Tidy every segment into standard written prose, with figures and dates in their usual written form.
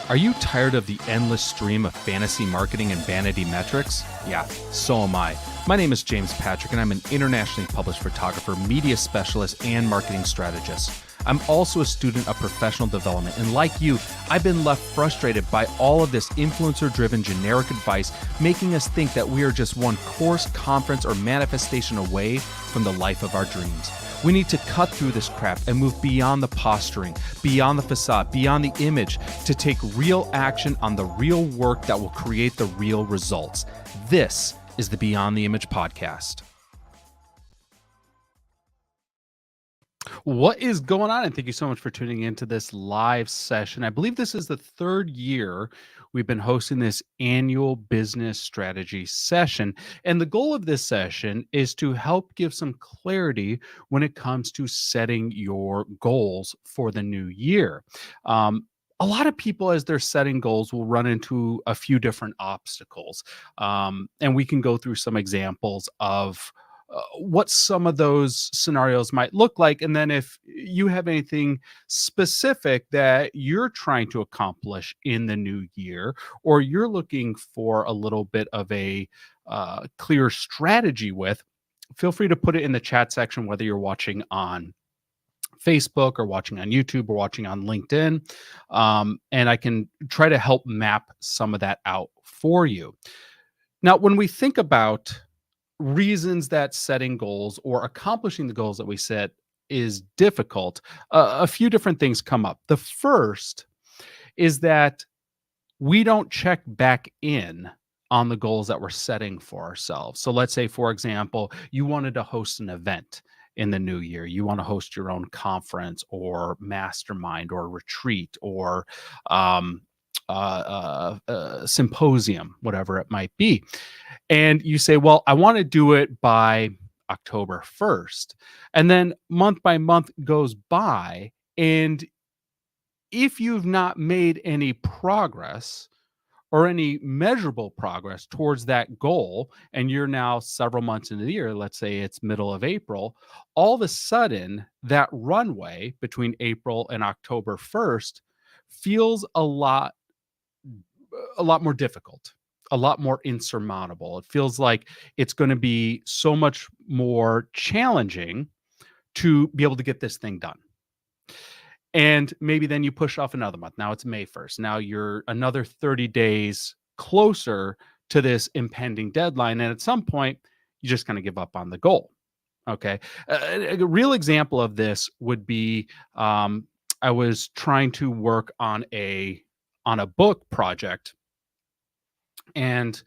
Are you tired of the endless stream of fantasy marketing and vanity metrics? Yeah, so am I. My name is James Patrick, and I'm an internationally published photographer, media specialist, and marketing strategist. I'm also a student of professional development, and like you, I've been left frustrated by all of this influencer-driven generic advice, making us think that we are just one course, conference, or manifestation away from the life of our dreams. We need to cut through this crap and move beyond the posturing, beyond the facade, beyond the image to take real action on the real work that will create the real results. This is the Beyond the Image podcast. What is going on? And thank you so much for tuning into this live session. I believe this is the third year we've been hosting this annual business strategy session. And the goal of this session is to help give some clarity when it comes to setting your goals for the new year. A lot of people, as they're setting goals, will run into a few different obstacles. And we can go through some examples of what some of those scenarios might look like. And then if you have anything specific that you're trying to accomplish in the new year, or you're looking for a little bit of a clear strategy with, feel free to put it in the chat section, whether you're watching on Facebook or watching on YouTube or watching on LinkedIn. And I can try to help map some of that out for you. Now, when we think about reasons that setting goals or accomplishing the goals that we set is difficult, a few different things come up. The first is that we don't check back in on the goals that we're setting for ourselves. So let's say, for example, you wanted to host an event in the new year. You want to host your own conference or mastermind or retreat or symposium, whatever it might be. And you say, well, I want to do it by October 1st. And then month by month goes by. And if you've not made any progress or any measurable progress towards that goal, and you're now several months into the year, let's say it's middle of April, all of a sudden that runway between April and October 1st feels a lot more difficult, a lot more insurmountable. It feels like it's going to be so much more challenging to be able to get this thing done. And maybe then you push off another month. Now it's May 1st. Now you're another 30 days closer to this impending deadline. And at some point, you just kind of give up on the goal. Okay. A real example of this would be I was trying to work on a book project, and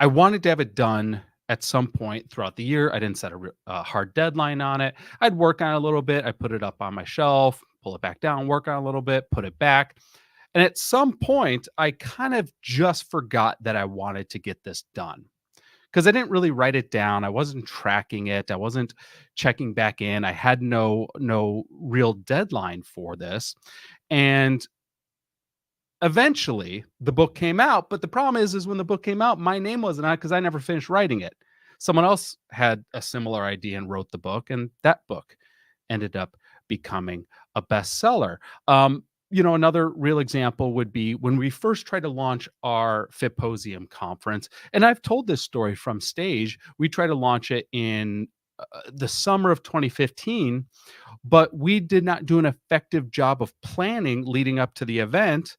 I wanted to have it done at some point throughout the year. I didn't set a hard deadline on it. I'd work on it a little bit. I put it up on my shelf, pull it back down, work on it a little bit, put it back. And at some point, I kind of just forgot that I wanted to get this done because I didn't really write it down. I wasn't tracking it. I wasn't checking back in. I had no real deadline for this. And eventually the book came out, but the problem is when the book came out, my name wasn't on it because I never finished writing it. Someone else had a similar idea and wrote the book, and that book ended up becoming a bestseller. Another real example would be when we first tried to launch our Fitposium conference, and I've told this story from stage. We tried to launch it in the summer of 2015, but we did not do an effective job of planning leading up to the event.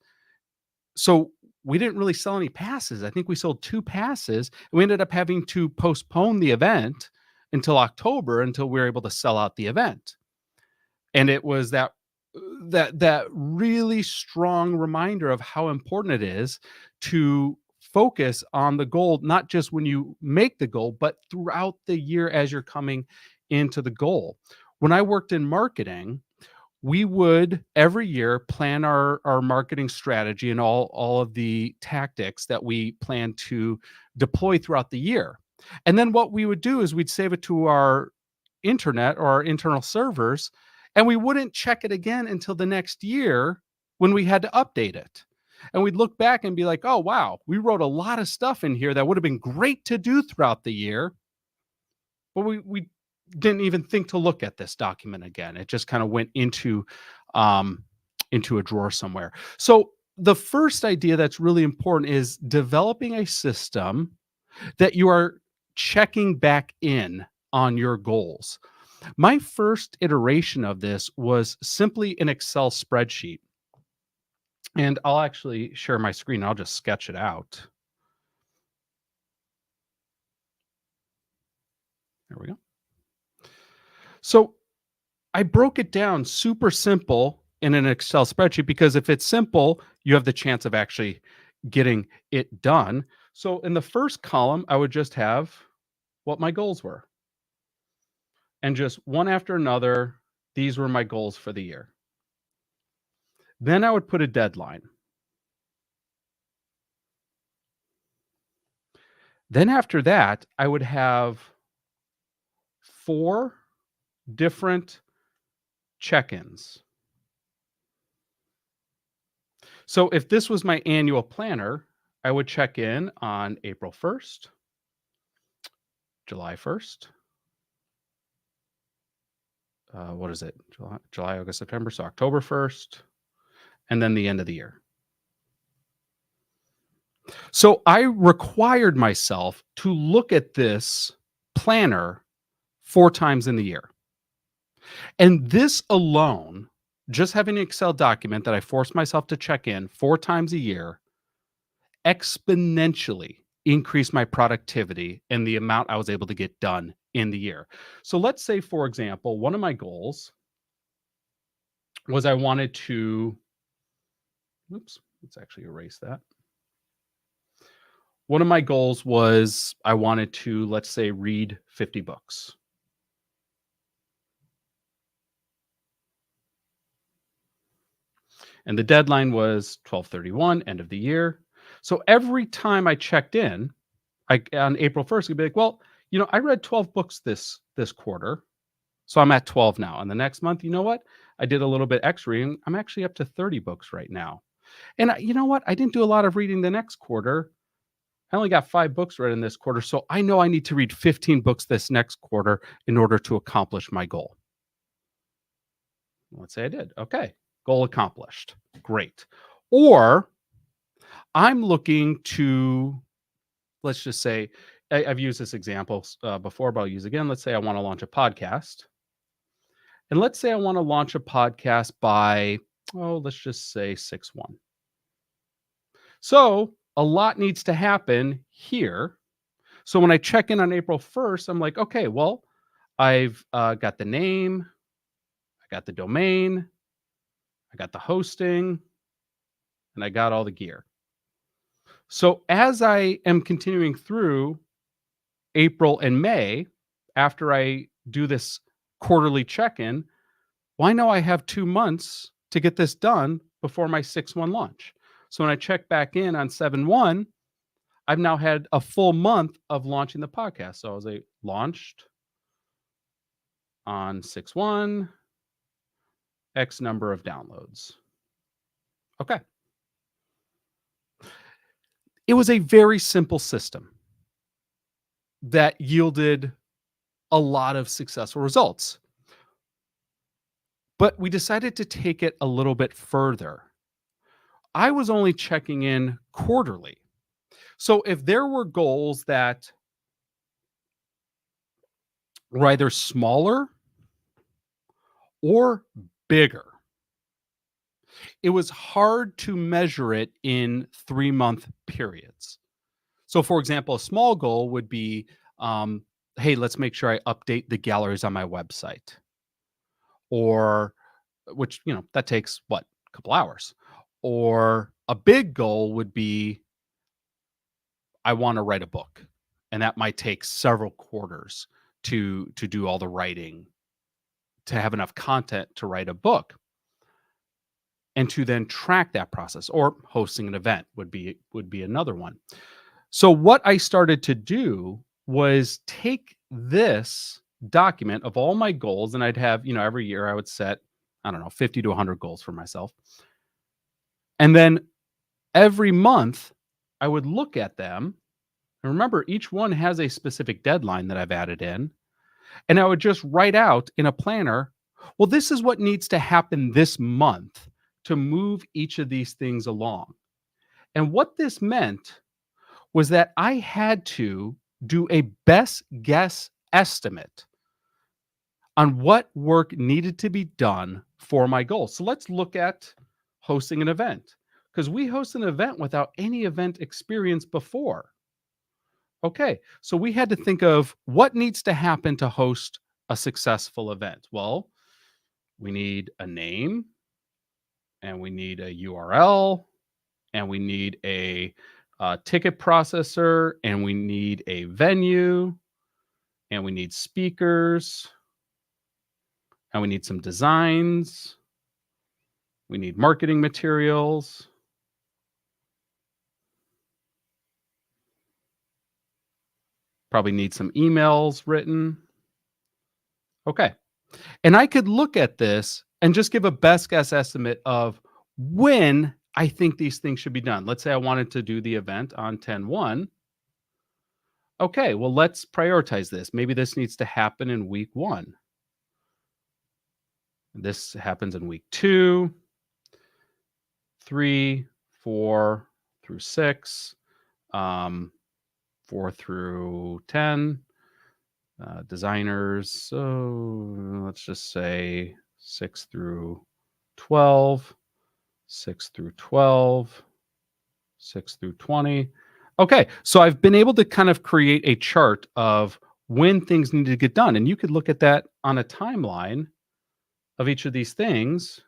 So we didn't really sell any passes. I think we sold 2 passes. And we ended up having to postpone the event until October until we were able to sell out the event. And it was that really strong reminder of how important it is to focus on the goal, not just when you make the goal, but throughout the year as you're coming into the goal. When I worked in marketing, we would every year plan our marketing strategy and all of the tactics that we plan to deploy throughout the year. And then what we would do is we'd save it to our internet or our internal servers, and we wouldn't check it again until the next year when we had to update it. And we'd look back and be like, oh, wow, we wrote a lot of stuff in here that would have been great to do throughout the year. But we didn't even think to look at this document again. It just kind of went into a drawer somewhere. So the first idea that's really important is developing a system that you are checking back in on your goals. My first iteration of this was simply an Excel spreadsheet. And I'll actually share my screen. I'll just sketch it out. There we go. So I broke it down super simple in an Excel spreadsheet because if it's simple, you have the chance of actually getting it done. So in the first column, I would just have what my goals were. And just one after another, these were my goals for the year. Then I would put a deadline. Then after that, I would have 4 different check-ins. So if this was my annual planner, I would check in on April 1st, July 1st. What is it? July, August, September. So October 1st, and then the end of the year. So I required myself to look at this planner 4 times in the year. And this alone, just having an Excel document that I forced myself to check in 4 times a year, exponentially increased my productivity and the amount I was able to get done in the year. So let's say, for example, one of my goals was I wanted to, oops, let's actually erase that. One of my goals was I wanted to, let's say, read 50 books. And the deadline was 12/31, end of the year. So every time I checked in, on April 1st, I'd be like, well, I read 12 books this quarter. So I'm at 12 now. And the next month, you know what? I did a little bit extra reading. I'm actually up to 30 books right now. And you know what? I didn't do a lot of reading the next quarter. I only got 5 books read in this quarter. So I know I need to read 15 books this next quarter in order to accomplish my goal. Let's say I did. Okay. Goal accomplished. Great. Or I'm looking to, let's just say, I've used this example before, but I'll use it again. Let's say I want to launch a podcast. And let's say I want to launch a podcast by, let's just say 6/1. So a lot needs to happen here. So when I check in on April 1st, I'm like, okay, well, I've got the name, I got the domain, I got the hosting, and I got all the gear. So as I am continuing through April and May, after I do this quarterly check-in, well, I know I have 2 months to get this done before my 6/1 launch. So when I check back in on 7/1, I've now had a full month of launching the podcast. So I was launched on 6/1, X number of downloads. Okay. It was a very simple system that yielded a lot of successful results. But we decided to take it a little bit further. I was only checking in quarterly. So if there were goals that were either smaller or bigger, it was hard to measure it in 3-month periods. So, for example, a small goal would be, hey, let's make sure I update the galleries on my website. Or, which, that takes what? A couple hours. Or a big goal would be, I want to write a book. And that might take several quarters to do all the writing, to have enough content to write a book, and to then track that process. Or hosting an event would be another one. So what I started to do was take this document of all my goals, and I'd have, every year I would set, 50 to 100 goals for myself. And then every month I would look at them. And remember, each one has a specific deadline that I've added in. And I would just write out in a planner, well, this is what needs to happen this month to move each of these things along. And what this meant was that I had to do a best guess estimate on what work needed to be done for my goal. So let's look at hosting an event, because we host an event without any event experience before. Okay, so we had to think of what needs to happen to host a successful event. Well, we need a name, and we need a URL, and we need a ticket processor, and we need a venue, and we need speakers, and we need some designs. We need marketing materials. Probably need some emails written. Okay. And I could look at this and just give a best guess estimate of when I think these things should be done. Let's say I wanted to do the event on 10/1. Okay, well, let's prioritize this. Maybe this needs to happen in week 1. This happens in week 2, 3, 4 through 6, 4 through 10. Designers, so let's just say 6 through 12, 6 through 12, 6 through 20. Okay, so I've been able to kind of create a chart of when things need to get done. And you could look at that on a timeline of each of these things.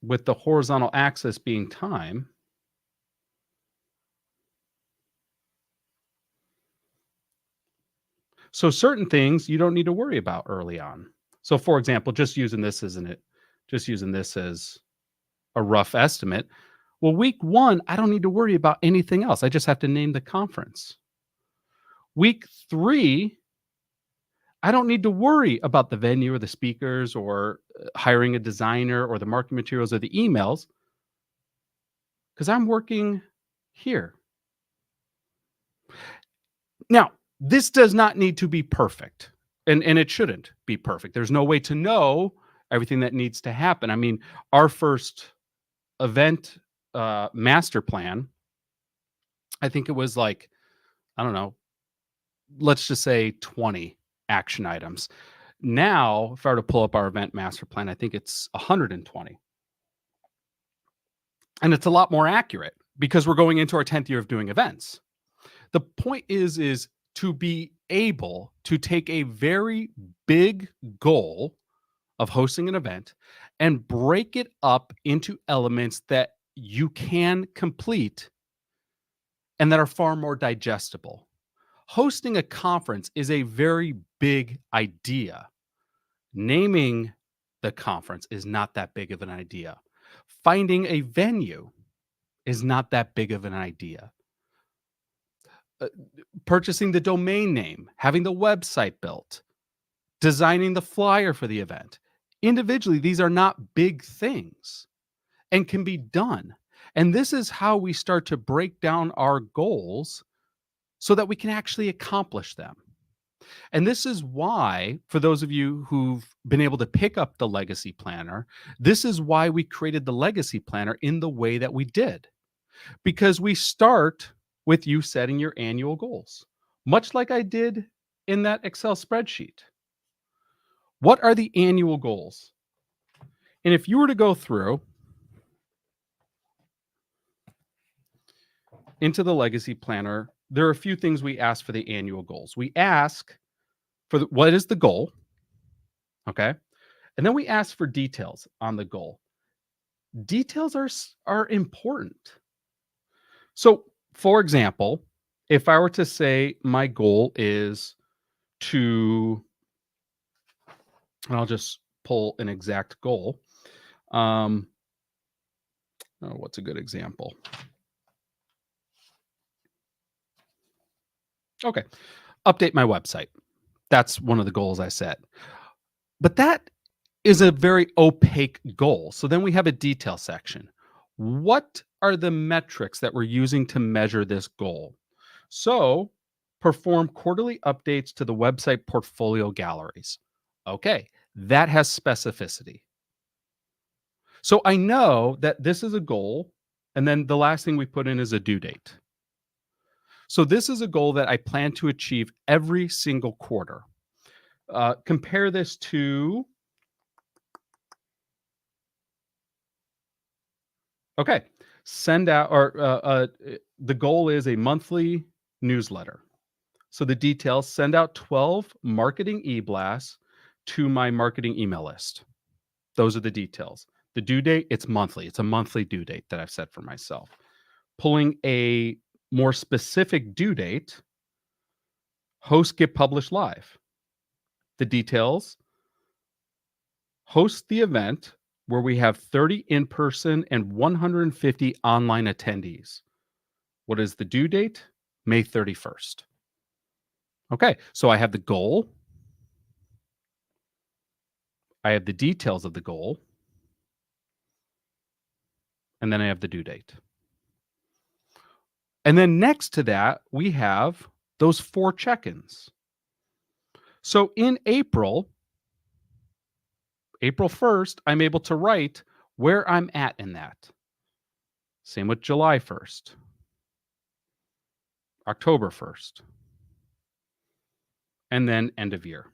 With the horizontal axis being time. So certain things you don't need to worry about early on. So for example, just using this as a rough estimate. Well, week 1, I don't need to worry about anything else. I just have to name the conference. Week 3, I don't need to worry about the venue or the speakers or hiring a designer or the marketing materials or the emails, because I'm working here. Now, this does not need to be perfect, and it shouldn't be perfect. There's no way to know everything that needs to happen. I mean, our first event master plan, I think it was like, I don't know, let's just say 20 action items. Now, if I were to pull up our event master plan, I think it's 120. And it's a lot more accurate because we're going into our 10th year of doing events. The point is to be able to take a very big goal of hosting an event and break it up into elements that you can complete and that are far more digestible. Hosting a conference is a very big idea. Naming the conference is not that big of an idea. Finding a venue is not that big of an idea. Purchasing the domain name, having the website built, designing the flyer for the event. Individually, these are not big things and can be done. And this is how we start to break down our goals so that we can actually accomplish them. And this is why, for those of you who've been able to pick up the Legacy Planner, this is why we created the Legacy Planner in the way that we did. Because we start with you setting your annual goals, much like I did in that Excel spreadsheet. What are the annual goals? And if you were to go through into the Legacy Planner, there are a few things we ask for the annual goals. We ask for what is the goal, okay? And then we ask for details on the goal. Details are important. So, for example, if I were to say my goal is to, and I'll just pull an exact goal. What's a good example? Okay, update my website. That's one of the goals I set. But that is a very opaque goal. So then we have a detail section. What are the metrics that we're using to measure this goal? So perform quarterly updates to the website portfolio galleries. Okay, that has specificity. So I know that this is a goal, and then the last thing we put in is a due date. So this is a goal that I plan to achieve every single quarter. Compare this to, okay, send out, or the goal is a monthly newsletter. So the details: send out 12 marketing e-blasts to my marketing email list. Those are the details. The due date, it's monthly. It's a monthly due date that I've set for myself. Pulling a more specific due date: host Get Published Live. The details: host the event where we have 30 in-person and 150 online attendees. What is the due date? May 31st. Okay, so I have the goal. I have the details of the goal. And then I have the due date. And then next to that, we have those 4 check-ins. So in April 1st, I'm able to write where I'm at in that. Same with July 1st, October 1st, and then end of year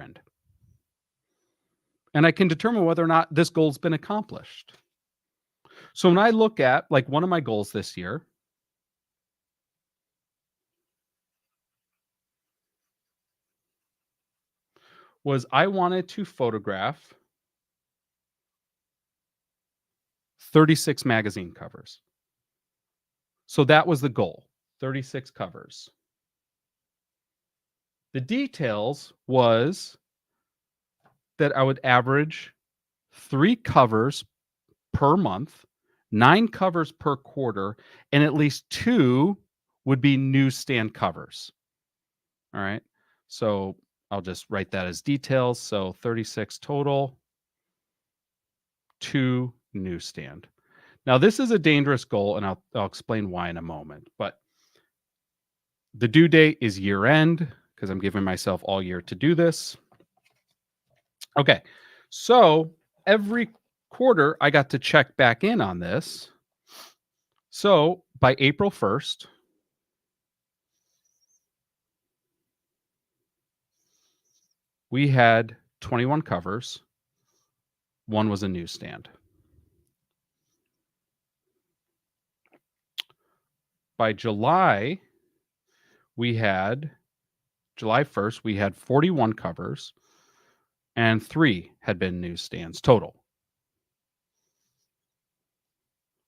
end. And I can determine whether or not this goal's been accomplished. So when I look at, like, one of my goals this year was I wanted to photograph 36 magazine covers. So that was the goal, 36 covers. The details was that I would average 3 covers per month, 9 covers per quarter, and at least 2 would be newsstand covers. All right. So I'll just write that as details. So 36 total, 2 newsstand. Now, this is a dangerous goal, and I'll explain why in a moment. But the due date is year end because I'm giving myself all year to do this. Okay. So every quarter, I got to check back in on this. So by April 1st, we had 21 covers. 1 was a newsstand. By July 1st, we had 41 covers, and 3 had been newsstands total.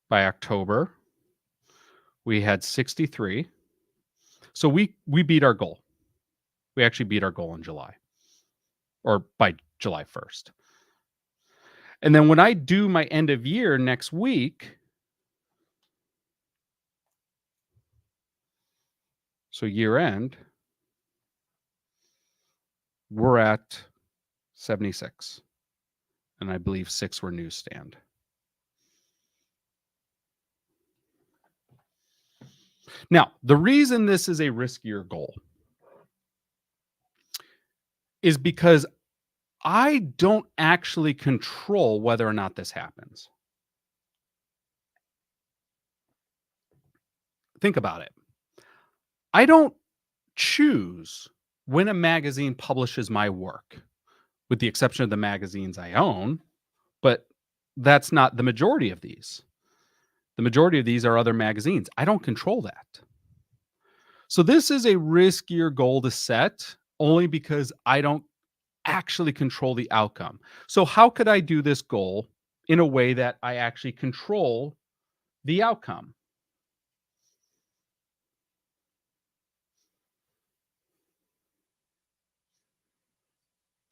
By October, we had 63. So we beat our goal. We actually beat our goal in July, or by July 1st. And then when I do my end of year next week, so year end, we're at 76. And I believe 6 were newsstand. Now, the reason this is a riskier goal is because I don't actually control whether or not this happens. Think about it. I don't choose when a magazine publishes my work, with the exception of the magazines I own, but that's not the majority of these. The majority of these are other magazines. I don't control that. So this is a riskier goal to set only because I don't actually control the outcome. So how could I do this goal in a way that I actually control the outcome?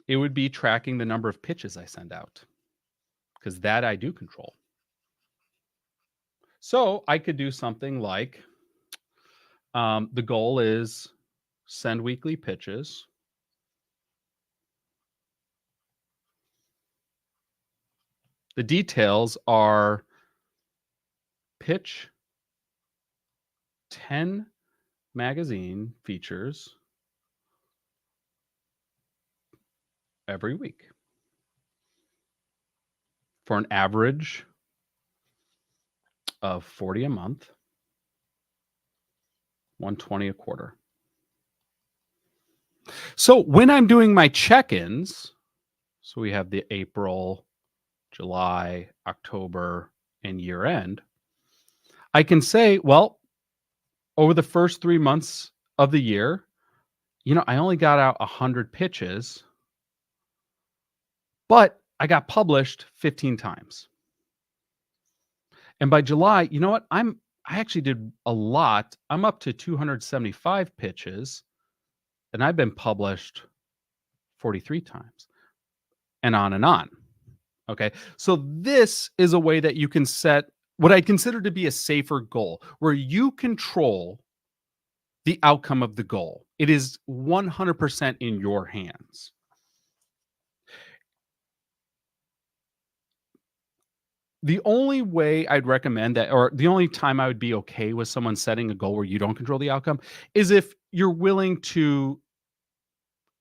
It would be tracking the number of pitches I send out, because that I do control. So I could do something like, the goal is send weekly pitches. The details are pitch 10 magazine features every week for an average of 40 a month, 120 a quarter. So when I'm doing my check-ins, so we have the April, July, October, and year end, I can say, well, over the first 3 months of the year, I only got out 100 pitches, but I got published 15 times. And by July, you know what? I actually did a lot. I'm up to 275 pitches, and I've been published 43 times, and on and on. Okay. So this is a way that you can set what I consider to be a safer goal where you control the outcome of the goal. It is 100% in your hands. The only way I'd recommend that, or the only time I would be okay with someone setting a goal where you don't control the outcome, is if you're willing to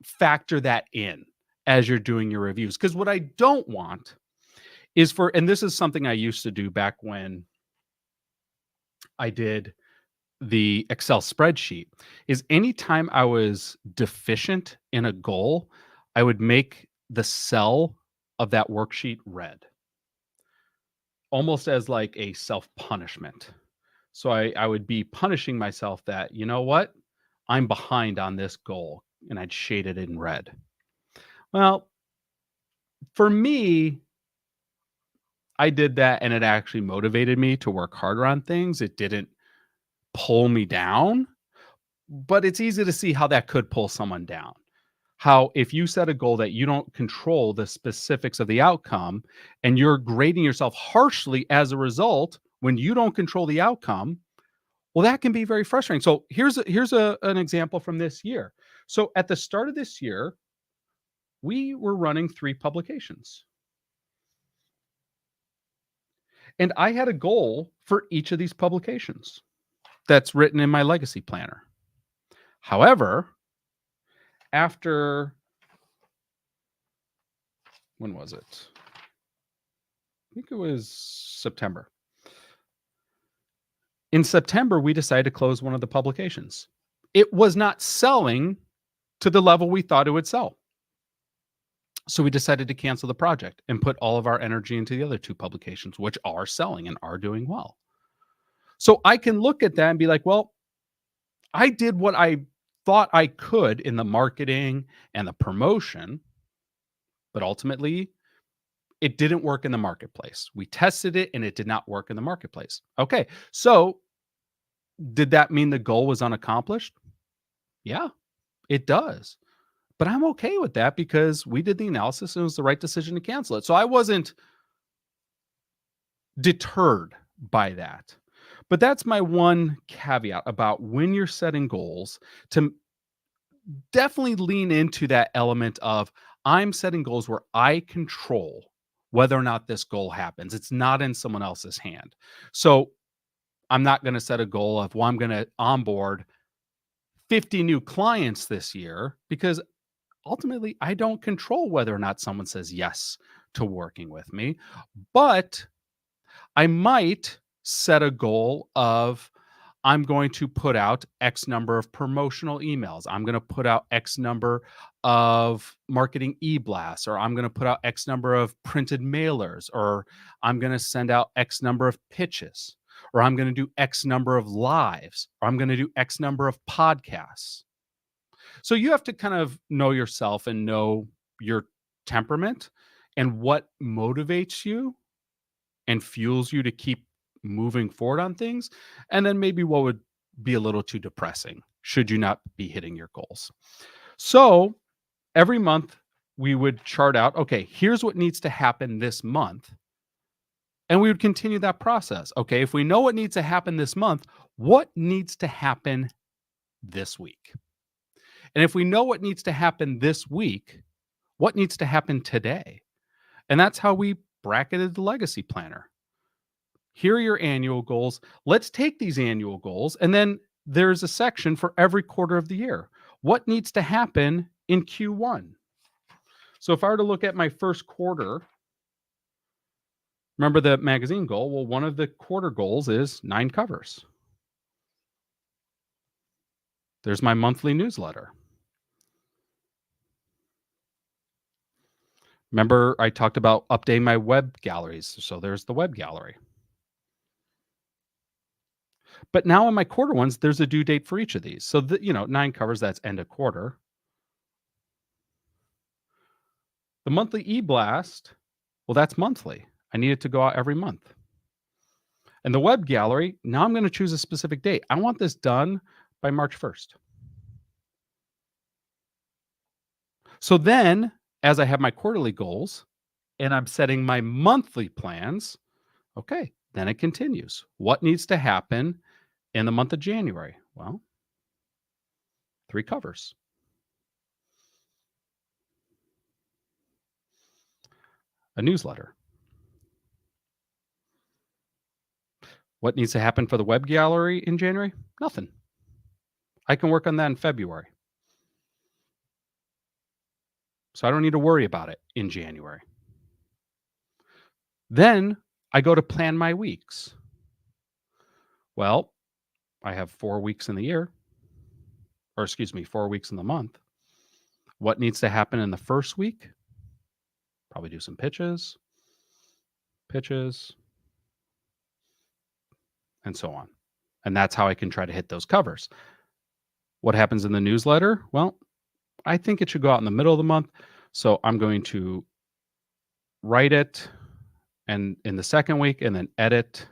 factor that in as you're doing your reviews. Because what I don't want is and this is something I used to do back when I did the Excel spreadsheet, is anytime I was deficient in a goal, I would make the cell of that worksheet red, almost as like a self-punishment. So I would be punishing myself that, you know what? I'm behind on this goal, and I'd shade it in red. Well, for me, I did that and it actually motivated me to work harder on things. It didn't pull me down, but it's easy to see how that could pull someone down. How if you set a goal that you don't control the specifics of the outcome and you're grading yourself harshly as a result when you don't control the outcome, well, that can be very frustrating. So an example from this year. So at the start of this year, we were running 3 publications. And I had a goal for each of these publications that's written in my legacy planner. However, after when was it? I think it was September. In September, we decided to close one of the publications. It was not selling to the level we thought it would sell. So we decided to cancel the project and put all of our energy into the other 2 publications, which are selling and are doing well. So I can look at that and be like, well, I did what I thought I could in the marketing and the promotion, but ultimately it didn't work in the marketplace. We tested it and it did not work in the marketplace. Okay. So did that mean the goal was unaccomplished? Yeah, it does. But I'm okay with that because we did the analysis and it was the right decision to cancel it. So I wasn't deterred by that. But that's my one caveat about when you're setting goals, to definitely lean into that element of I'm setting goals where I control whether or not this goal happens. It's not in someone else's hand. So I'm not going to set a goal of, well, I'm going to onboard 50 new clients this year, because ultimately I don't control whether or not someone says yes to working with me. But I might set a goal of, I'm going to put out X number of promotional emails. I'm going to put out X number of marketing e-blasts, or I'm going to put out X number of printed mailers, or I'm going to send out X number of pitches, or I'm going to do X number of lives, or I'm going to do X number of podcasts. So you have to kind of know yourself and know your temperament and what motivates you and fuels you to keep moving forward on things. And then maybe what would be a little too depressing should you not be hitting your goals. So every month we would chart out, okay, here's what needs to happen this month. And we would continue that process. Okay, if we know what needs to happen this month, what needs to happen this week? And if we know what needs to happen this week, what needs to happen today? And that's how we bracketed the legacy planner. Here are your annual goals. Let's take these annual goals and then there's a section for every quarter of the year. What needs to happen in Q1? So if I were to look at my first quarter, remember the magazine goal? Well, one of the quarter goals is 9 covers. There's my monthly newsletter. Remember, I talked about updating my web galleries. So there's the web gallery. But now in my quarter ones, there's a due date for each of these. So, 9 covers, that's end of quarter. The monthly e-blast, well, that's monthly. I need it to go out every month. And the web gallery, now I'm going to choose a specific date. I want this done by March 1st. So then, as I have my quarterly goals and I'm setting my monthly plans, okay, then it continues. What needs to happen in the month of January? Well, 3 covers. A newsletter. What needs to happen for the web gallery in January? Nothing. I can work on that in February. So I don't need to worry about it in January. Then I go to plan my weeks. Well, I have 4 weeks in the year, or 4 weeks in the month. What needs to happen in the first week? Probably do some pitches, and so on. And that's how I can try to hit those covers. What happens in the newsletter? Well, I think it should go out in the middle of the month. So I'm going to write it and in the second week, and then edit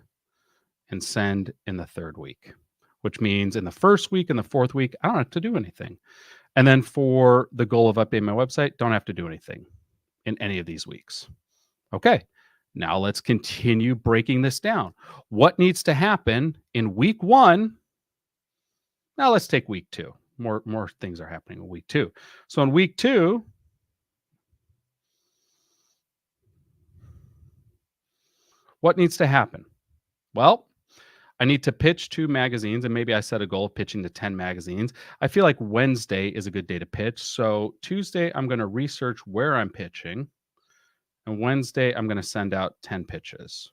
and send in the third week, which means in the first week and the fourth week, I don't have to do anything. And then for the goal of updating my website, don't have to do anything in any of these weeks. Okay, now let's continue breaking this down. What needs to happen in week 1? Now let's take week 2. More things are happening in week 2. So in week 2, what needs to happen? Well, I need to pitch 2 magazines, and maybe I set a goal of pitching to 10 magazines. I feel like Wednesday is a good day to pitch. So Tuesday, I'm going to research where I'm pitching. And Wednesday, I'm going to send out 10 pitches.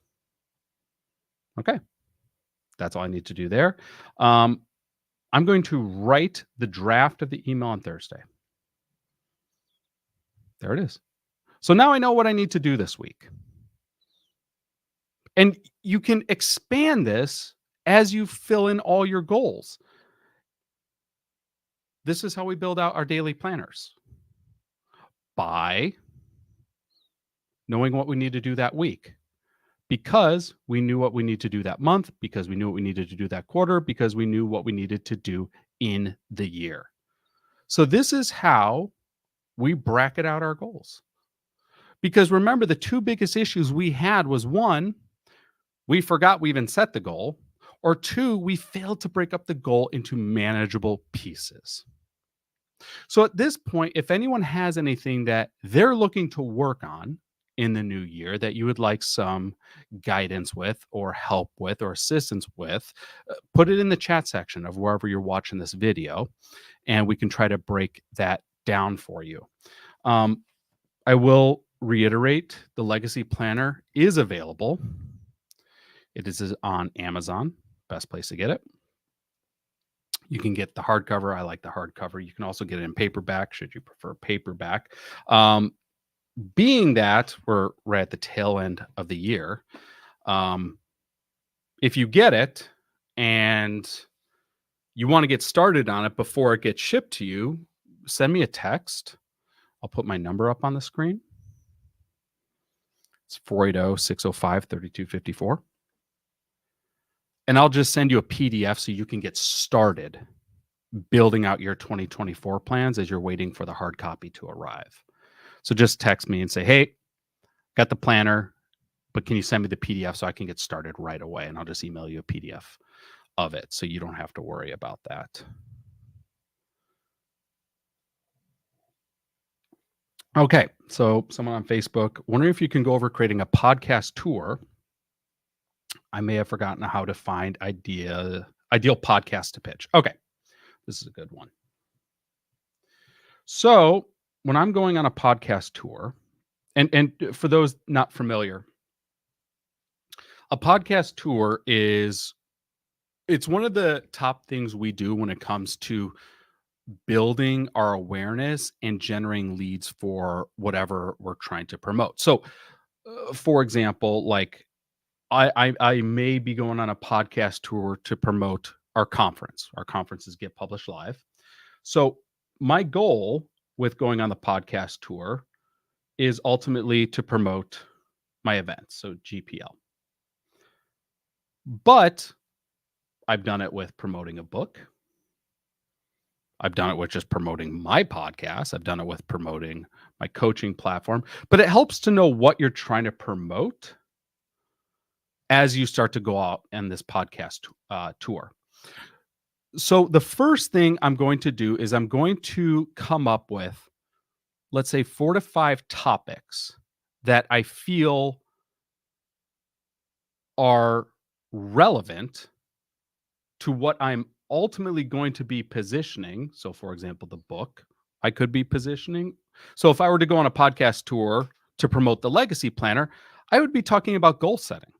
Okay. That's all I need to do there. I'm going to write the draft of the email on Thursday. There it is. So now I know what I need to do this week. And you can expand this as you fill in all your goals. This is how we build out our daily planners. By knowing what we need to do that week. Because we knew what we need to do that month, because we knew what we needed to do that quarter, because we knew what we needed to do in the year. So this is how we bracket out our goals. Because remember, the 2 biggest issues we had was 1, we forgot we even set the goal, or 2, we failed to break up the goal into manageable pieces. So at this point, if anyone has anything that they're looking to work on in the new year that you would like some guidance with, or help with, or assistance with, put it in the chat section of wherever you're watching this video, and we can try to break that down for you. I will reiterate, the Legacy Planner is available. It is on Amazon, best place to get it. You can get the hardcover. I like the hardcover. You can also get it in paperback, should you prefer paperback. Being that we're right at the tail end of the year, if you get it and you want to get started on it before it gets shipped to you, send me a text. I'll put my number up on the screen. It's 480-605-3254. And I'll just send you a PDF so you can get started building out your 2024 plans as you're waiting for the hard copy to arrive. So just text me and say, hey, got the planner, but can you send me the PDF so I can get started right away? And I'll just email you a PDF of it so you don't have to worry about that. Okay, so someone on Facebook, wondering if you can go over creating a podcast tour. I may have forgotten how to find Ideal podcast to pitch. Okay, this is a good one. So when I'm going on a podcast tour, and for those not familiar, a podcast tour it's one of the top things we do when it comes to building our awareness and generating leads for whatever we're trying to promote. So, for example, like I may be going on a podcast tour to promote our conference. Our conferences get published live. So, my goal with going on the podcast tour is ultimately to promote my event, so GPL. But I've done it with promoting a book. I've done it with just promoting my podcast. I've done it with promoting my coaching platform. But it helps to know what you're trying to promote as you start to go out on this podcast tour. So the first thing I'm going to do is I'm going to come up with, let's say, 4 to 5 topics that I feel are relevant to what I'm ultimately going to be positioning. So, for example, the book I could be positioning. So, if I were to go on a podcast tour to promote the Legacy Planner, I would be talking about goal setting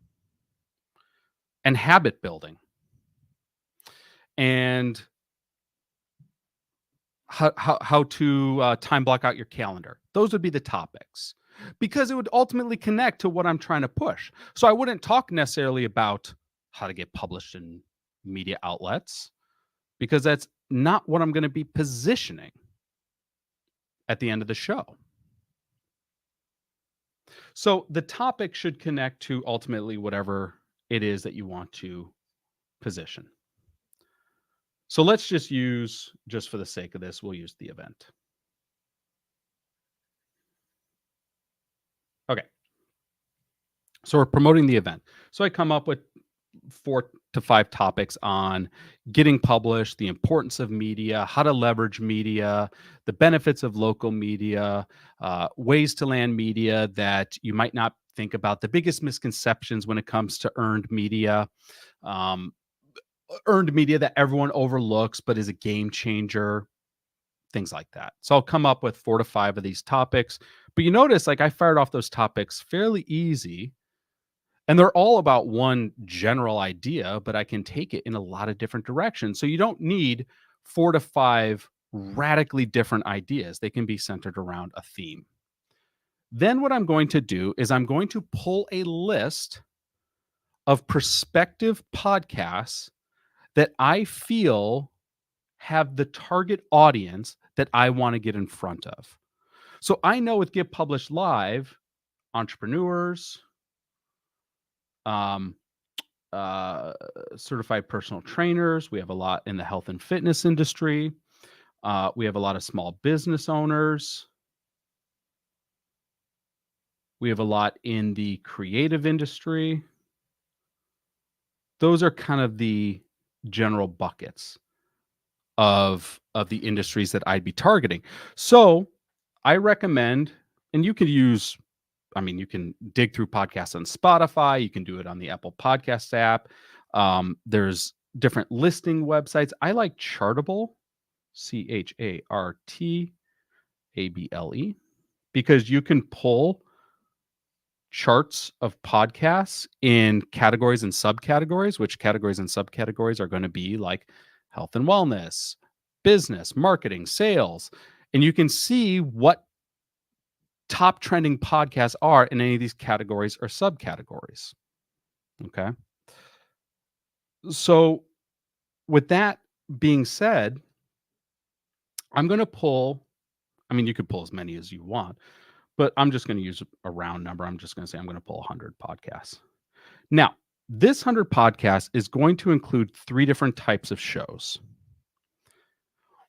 and habit building and how to time block out your calendar. Those would be the topics because it would ultimately connect to what I'm trying to push. So, I wouldn't talk necessarily about how to get published in media outlets because that's not what I'm going to be positioning at the end of the show. So the topic should connect to ultimately whatever it is that you want to position. So let's just for the sake of this, we'll use the event. Okay. So we're promoting the event. So I come up with 4 to 5 topics on getting published, the importance of media, how to leverage media, the benefits of local media, ways to land media that you might not think about, the biggest misconceptions when it comes to um, earned media that everyone overlooks but is a game changer, things like that. So I'll come up with 4 to 5 of these topics. But you notice, like, I fired off those topics fairly easy. And they're all about one general idea, but I can take it in a lot of different directions. So you don't need 4 to 5 radically different ideas. They can be centered around a theme. Then what I'm going to do is I'm going to pull a list of prospective podcasts that I feel have the target audience that I want to get in front of. So I know with Get Published Live, entrepreneurs, um, certified personal trainers. We have a lot in the health and fitness industry. We have a lot of small business owners. We have a lot in the creative industry. Those are kind of the general buckets of the industries that I'd be targeting. So I recommend, and you could use, I mean, you can dig through podcasts on Spotify. You can do it on the Apple Podcast app. There's different listing websites. I like Chartable, ChartAble, because you can pull charts of podcasts in categories and subcategories, which categories and subcategories are going to be like health and wellness, business, marketing, sales. And you can see what top trending podcasts are in any of these categories or subcategories. Okay. So, with that being said, I'm going to pull, I mean, you could pull as many as you want, but I'm just going to use a round number. I'm just going to say I'm going to pull 100 podcasts. Now, this 100 podcasts is going to include 3 different types of shows.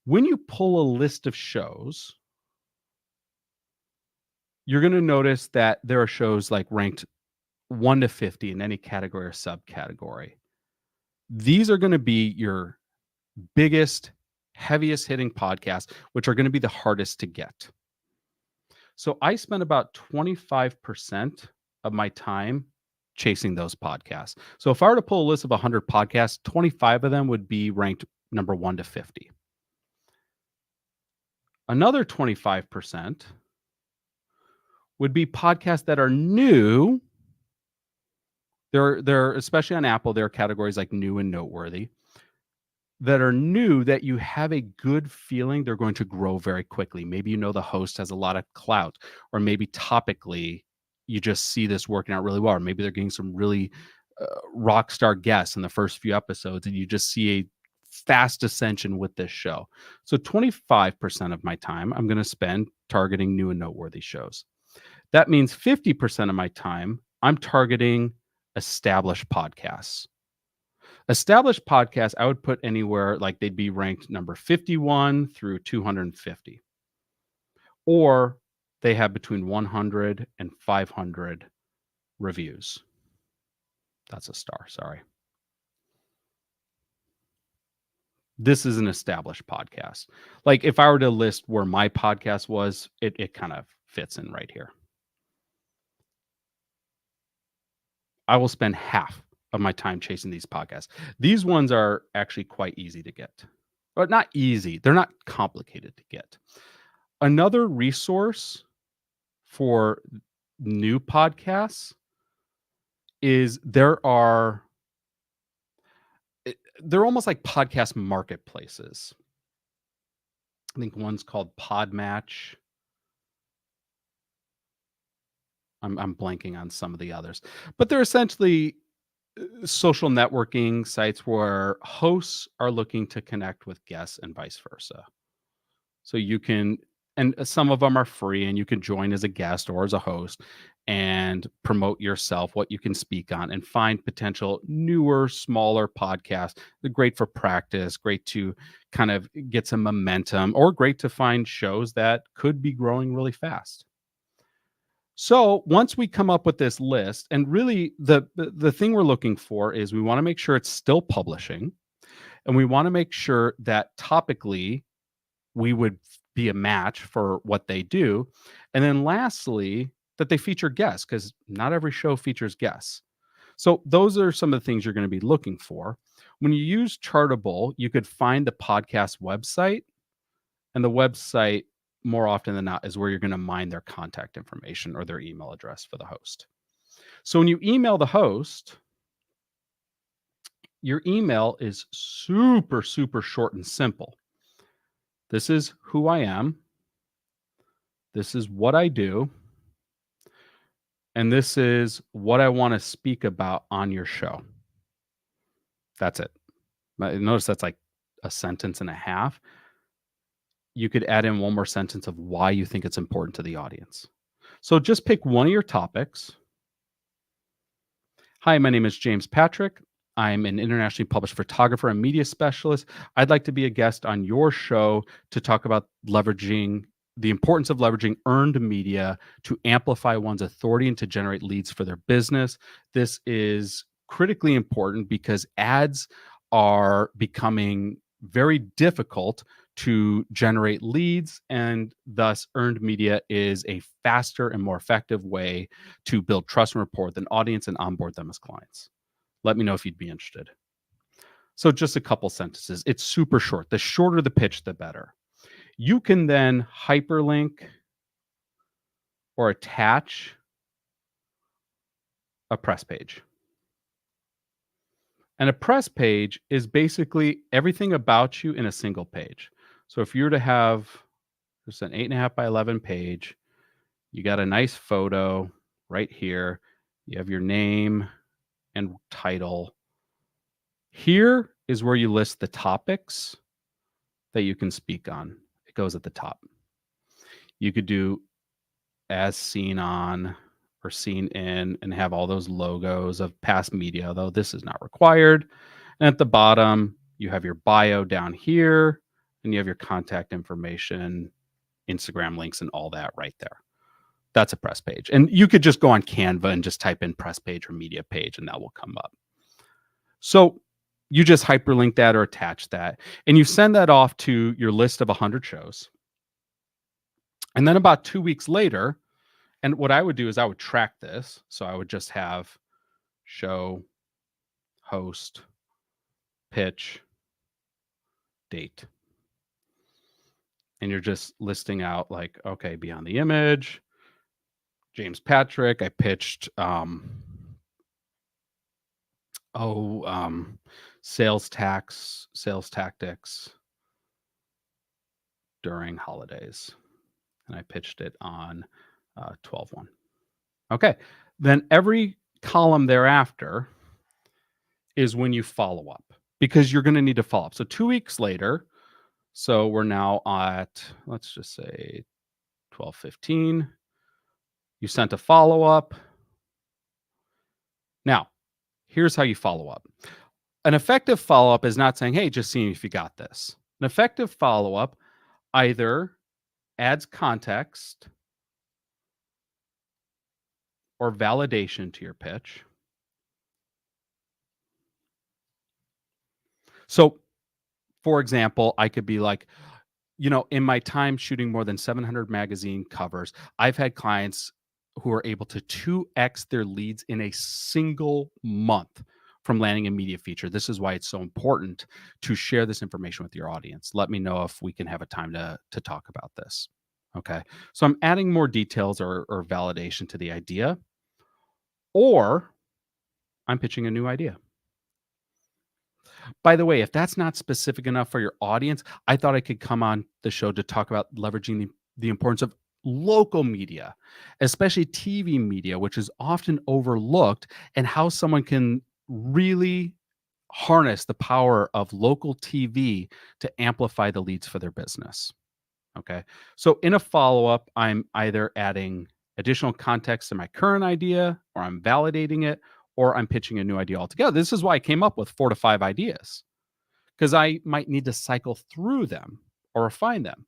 When you pull a list of shows, you're going to notice that there are shows like ranked 1 to 50 in any category or subcategory. These are going to be your biggest, heaviest hitting podcasts, which are going to be the hardest to get. So I spend about 25% of my time chasing those podcasts. So if I were to pull a list of 100 podcasts, 25 of them would be ranked number 1 to 50. Another 25% would be podcasts that are new. They're especially on Apple, there are categories like new and noteworthy that are new that you have a good feeling they're going to grow very quickly. Maybe you know the host has a lot of clout, or maybe topically you just see this working out really well, or maybe they're getting some really rock star guests in the first few episodes, and you just see a fast ascension with this show. So 25% of my time I'm going to spend targeting new and noteworthy shows. That means 50% of my time I'm targeting established podcasts. Established podcasts, I would put anywhere like they'd be ranked number 51 through 250. Or they have between 100 and 500 reviews. That's a star, sorry. This is an established podcast. Like if I were to list where my podcast was, it kind of fits in right here. I will spend half of my time chasing these podcasts. These ones are actually quite easy to get, but not easy. They're not complicated to get. Another resource for new podcasts is they're almost like podcast marketplaces. I think one's called Podmatch. I'm blanking on some of the others, but they're essentially social networking sites where hosts are looking to connect with guests and vice versa. So you can, and some of them are free, and you can join as a guest or as a host and promote yourself, what you can speak on, and find potential newer, smaller podcasts. They're great for practice, great to kind of get some momentum, or great to find shows that could be growing really fast. So once we come up with this list, and really the thing we're looking for is we want to make sure it's still publishing, and we want to make sure that topically we would be a match for what they do. And then lastly, that they feature guests, because not every show features guests. So those are some of the things you're going to be looking for. When you use Chartable, you could find the podcast website, and the website more often than not is where you're going to mine their contact information or their email address for the host. So when you email the host, your email is super, super short and simple. This is who I am. This is what I do. And this is what I want to speak about on your show. That's it. Notice that's like a sentence and a half. You could add in one more sentence of why you think it's important to the audience. So just pick one of your topics. Hi, my name is James Patrick. I'm an internationally published photographer and media specialist. I'd like to be a guest on your show to talk about leveraging the importance of leveraging earned media to amplify one's authority and to generate leads for their business. This is critically important because ads are becoming very difficult to generate leads, and thus earned media is a faster and more effective way to build trust and rapport with an audience and onboard them as clients. Let me know if you'd be interested. So just a couple sentences. It's super short. The shorter the pitch, the better. You can then hyperlink or attach a press page. And a press page is basically everything about you in a single page. So if you were to have just an 8.5 by 11 page, you got a nice photo right here. You have your name and title. Here is where you list the topics that you can speak on. It goes at the top. You could do as seen on or seen in and have all those logos of past media, though this is not required. And at the bottom, you have your bio down here, and you have your contact information, Instagram links, and all that right there. That's a press page. And you could just go on Canva and just type in press page or media page, and that will come up. So you just hyperlink that or attach that, and you send that off to your list of 100 shows. And then about 2 weeks later, and what I would do is I would track this. So I would just have show, host, pitch, date. And you're just listing out like, okay, Beyond the Image, James Patrick. I pitched sales tactics during holidays. And I pitched it on 12/1. Okay. Then every column thereafter is when you follow up, because you're going to need to follow up. So 2 weeks later, so we're now at, let's just say 12/15. You sent a follow up. Now, here's how you follow up. An effective follow up is not saying, hey, just seeing if you got this. An effective follow up either adds context or validation to your pitch. So, for example, I could be like, in my time shooting more than 700 magazine covers, I've had clients who are able to 2x their leads in a single month from landing a media feature. This is why it's so important to share this information with your audience. Let me know if we can have a time to talk about this. Okay. So I'm adding more details or validation to the idea, or I'm pitching a new idea. By the way, if that's not specific enough for your audience, I thought I could come on the show to talk about leveraging the importance of local media, especially TV media, which is often overlooked, and how someone can really harness the power of local TV to amplify the leads for their business. Okay. So in a follow up, I'm either adding additional context to my current idea, or I'm validating it, or I'm pitching a new idea altogether. This is why I came up with 4 to 5 ideas, because I might need to cycle through them or refine them.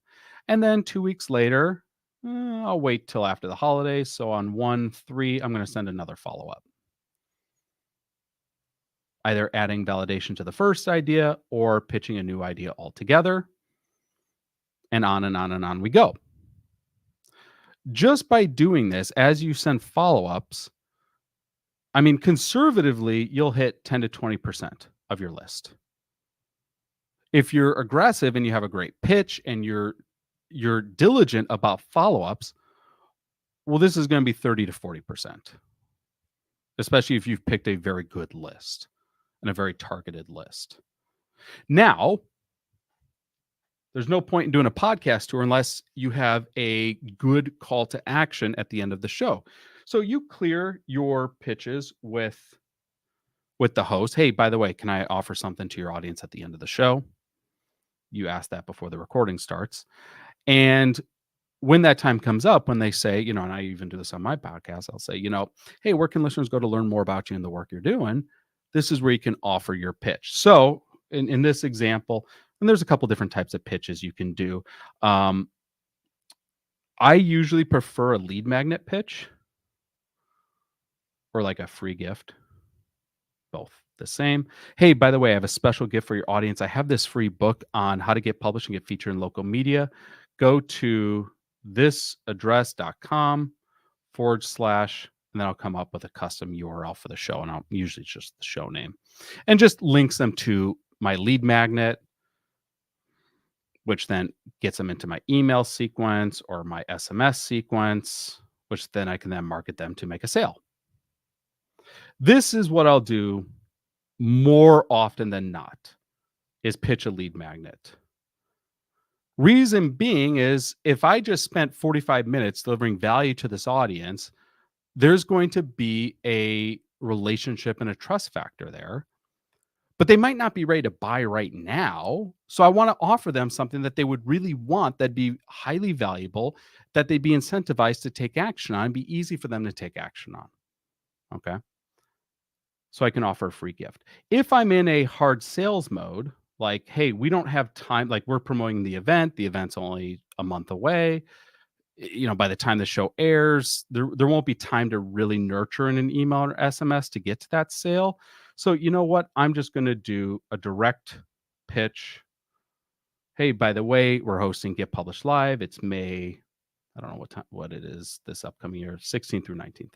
And then 2 weeks later, I'll wait till after the holidays. So on 1/3, I'm going to send another follow up, either adding validation to the first idea or pitching a new idea altogether. And on and on and on we go. Just by doing this, as you send follow ups, I mean, conservatively, you'll hit 10 to 20% of your list. If you're aggressive and you have a great pitch and you're diligent about follow-ups, well, this is going to be 30 to 40%, especially if you've picked a very good list and a very targeted list. Now, there's no point in doing a podcast tour unless you have a good call to action at the end of the show. So you clear your pitches with the host. Hey, by the way, can I offer something to your audience at the end of the show? You ask that before the recording starts. And when that time comes up, when they say, and I even do this on my podcast, I'll say, hey, where can listeners go to learn more about you and the work you're doing? This is where you can offer your pitch. So in this example, and there's a couple different types of pitches you can do. I usually prefer a lead magnet pitch or like a free gift. Both the same. Hey, by the way, I have a special gift for your audience. I have this free book on how to get published and get featured in local media. Go to thisaddress.com/ and then I'll come up with a custom URL for the show. And I'll usually just the show name and just links them to my lead magnet, which then gets them into my email sequence or my SMS sequence, which then I can then market them to make a sale. This is what I'll do more often than not, is pitch a lead magnet. Reason being is if I just spent 45 minutes delivering value to this audience, there's going to be a relationship and a trust factor there, but they might not be ready to buy right now. So I want to offer them something that they would really want, that'd be highly valuable, that they'd be incentivized to take action on, and be easy for them to take action on. Okay. So I can offer a free gift. If I'm in a hard sales mode, like, hey, we don't have time, like we're promoting the event's only a month away. By the time the show airs, there won't be time to really nurture in an email or SMS to get to that sale. So you know what? I'm just going to do a direct pitch. Hey, by the way, we're hosting Get Published Live. It's May, I don't know what it is this upcoming year, 16th through 19th.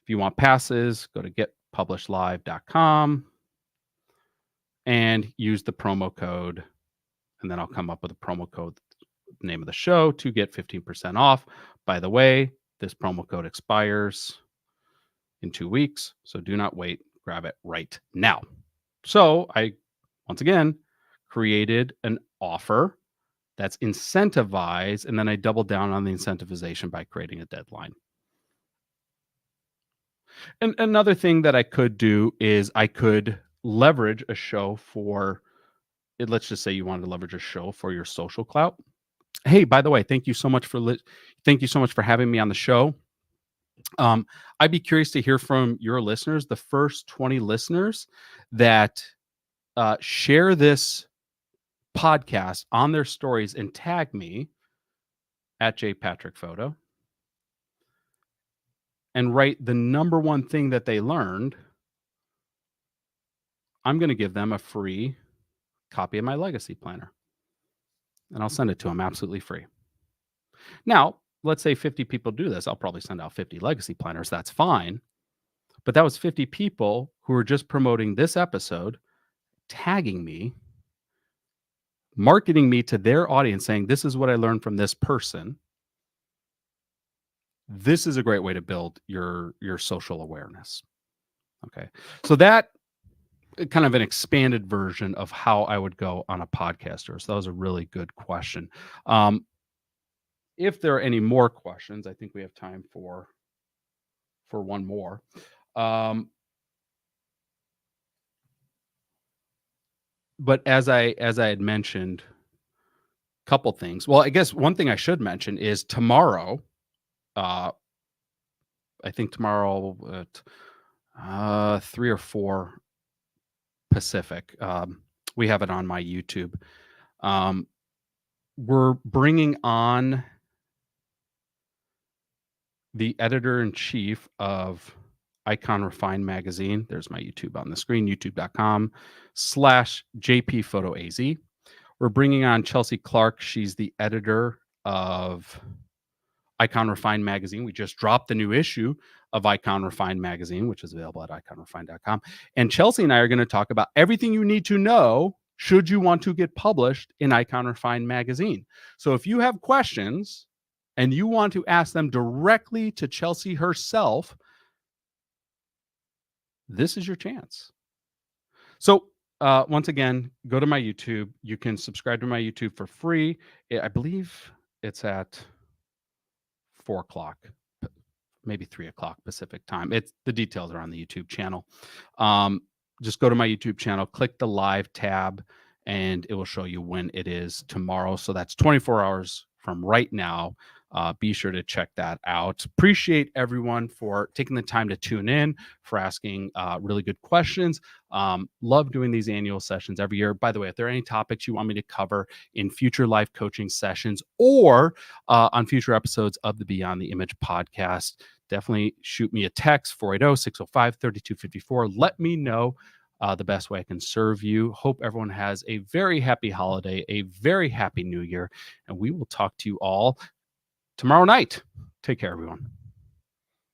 If If you want passes, go to getpublishedlive.com and use the promo code. And then I'll come up with a promo code, name of the show, to get 15% off. By the way, this promo code expires in 2 weeks, so do not wait. Grab it right now. So I, once again, created an offer that's incentivized, and then I doubled down on the incentivization by creating a deadline. And another thing that I could do is I could leverage a show for, let's just say you wanted to leverage a show for your social clout. Hey, by the way, thank you so much for having me on the show. I'd be curious to hear from your listeners, the first 20 listeners that share this podcast on their stories and tag me at jpatrickphoto and write the number one thing that they learned. I'm going to give them a free copy of my legacy planner, and I'll send it to them absolutely free. Now, let's say 50 people do this. I'll probably send out 50 legacy planners. That's fine. But that was 50 people who were just promoting this episode, tagging me, marketing me to their audience, saying, this is what I learned from this person. This is a great way to build your social awareness. Okay. So that kind of an expanded version of how I would go on a podcaster. So that was a really good question. If there are any more questions, I think we have time for one more. But as I had mentioned, a couple things. Well, I guess one thing I should mention is tomorrow. I think tomorrow at 3 or 4 Pacific. We have it on my YouTube. We're bringing on the editor-in-chief of Icon Refined magazine. There's my YouTube on the screen, youtube.com/jpphotoaz. We're bringing on Chelsea Clark. She's the editor of Icon Refined magazine. We just dropped the new issue of Icon Refined magazine, which is available at iconrefined.com. And Chelsea and I are going to talk about everything you need to know should you want to get published in Icon Refined magazine. So if you have questions and you want to ask them directly to Chelsea herself, this is your chance. So once again, go to my YouTube. You can subscribe to my YouTube for free. I believe it's at 4 o'clock, maybe 3 o'clock Pacific time. The details are on the YouTube channel. Just go to my YouTube channel, click the live tab, and it will show you when it is tomorrow. So that's 24 hours from right now. Be sure to check that out. Appreciate everyone for taking the time to tune in, for asking really good questions. Love doing these annual sessions every year. By the way, if there are any topics you want me to cover in future life coaching sessions or on future episodes of the Beyond the Image podcast, definitely shoot me a text, 480-605-3254. Let me know the best way I can serve you. Hope everyone has a very happy holiday, a very happy new year, and we will talk to you all tomorrow night. Take care, everyone.